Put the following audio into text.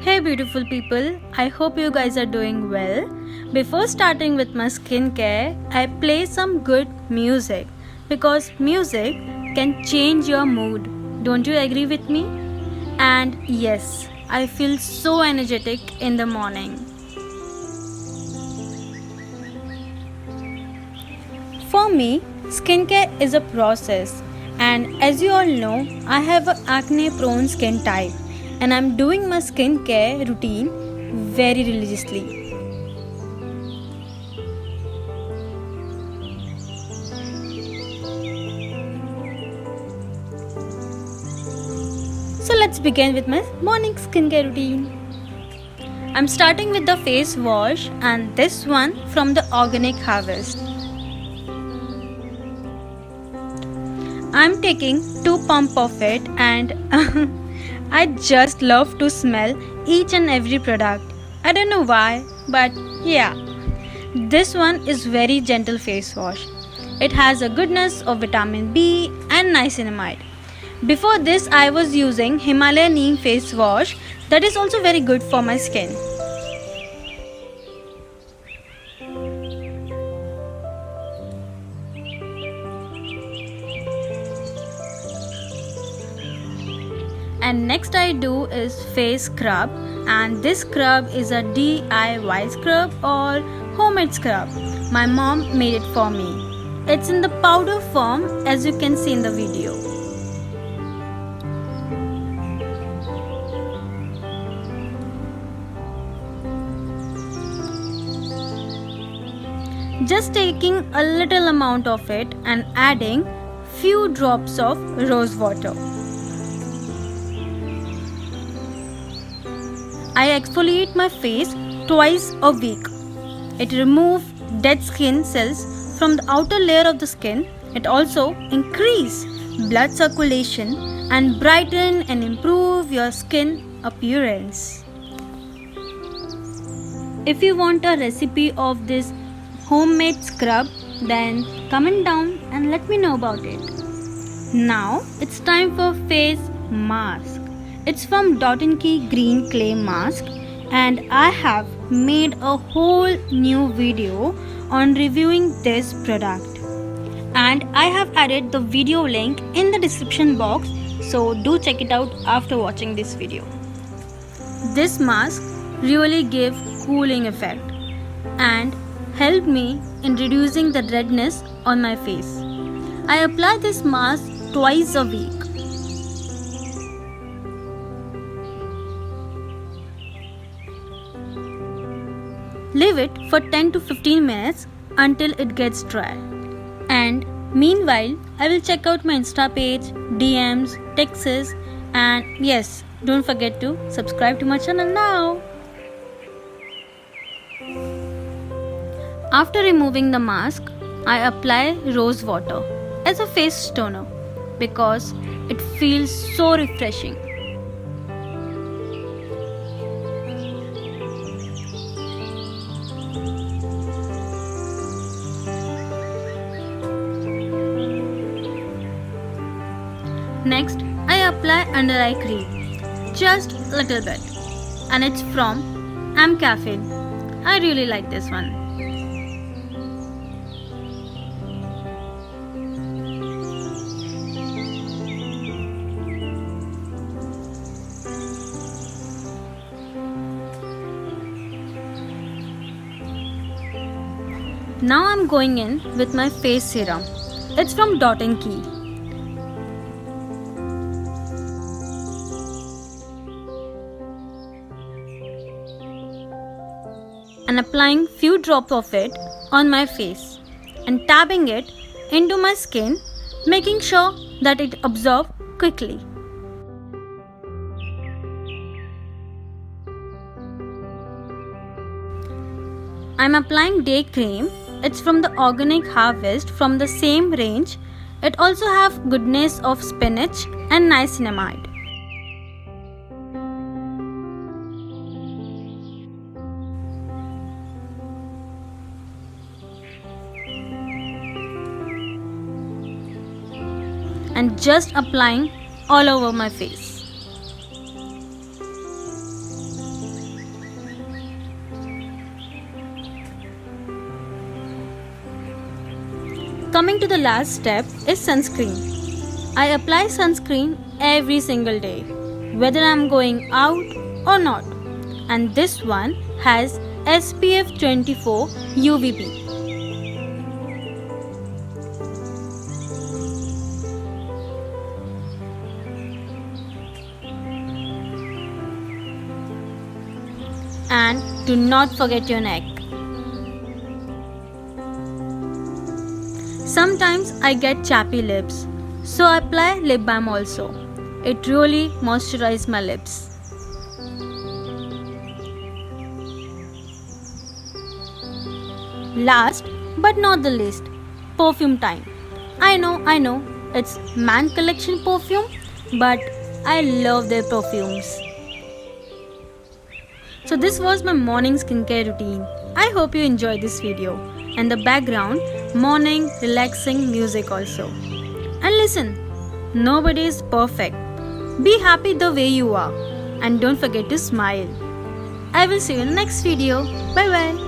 Hey beautiful people, I hope you guys are doing well. Before starting with my skincare, I play some good music because music can change your mood. Don't you agree with me? And yes, I feel so energetic in the morning. For me, skincare is a process, and as you all know, I have an acne prone skin type, and I'm doing my skincare routine very religiously. So let's begin with my morning skincare routine. I'm starting with the face wash, and this one from the Organic Harvest. I'm taking 2 pumps of it, and I just love to smell each and every product. I don't know why, but yeah. This one is very gentle face wash. It has a goodness of vitamin B and niacinamide. Before this I was using Himalaya Neem face wash that is also very good for my skin. And next I do is face scrub, and this scrub is a DIY scrub or homemade scrub. My mom made it for me. It's in the powder form as you can see in the video. Just taking a little amount of it and adding few drops of rose water. I exfoliate my face twice a week. It removes dead skin cells from the outer layer of the skin. It also increases blood circulation and brighten and improve your skin appearance. If you want a recipe of this homemade scrub, then comment down and let me know about it. Now it's time for face mask. It's from Dot & Key Green Clay Mask, and I have made a whole new video on reviewing this product. And I have added the video link in the description box, so do check it out after watching this video. This mask really gave cooling effect and helped me in reducing the redness on my face. I apply this mask twice a week. Leave it for 10 to 15 minutes until it gets dry. And meanwhile, I will check out my Insta page, DMs, texts, and yes, don't forget to subscribe to my channel now. After removing the mask, I apply rose water as a face toner because it feels so refreshing. Next, I apply under eye cream, just a little bit, and it's from Amcaffeine. I really like this one. Now I'm going in with my face serum. It's from Dot & Key. And applying few drops of it on my face and tapping it into my skin, making sure that it absorbs quickly. I'm applying day cream. It's from the Organic Harvest from the same range. It also have goodness of spinach and niacinamide. And just applying all over my face. coming to the last step is sunscreen. I apply sunscreen every single day, whether I'm going out or not. And this one has SPF 24 UVB. And do not forget your neck. Sometimes I get chappy lips, so I apply lip balm also. It really moisturizes my lips. Last but not the least, perfume time. I know, it's Man Collection perfume, but I love their perfumes. So this was my morning skincare routine. I hope you enjoyed this video. And the background, morning relaxing music also. And listen, nobody is perfect. Be happy the way you are. And don't forget to smile. I will see you in the next video. Bye bye.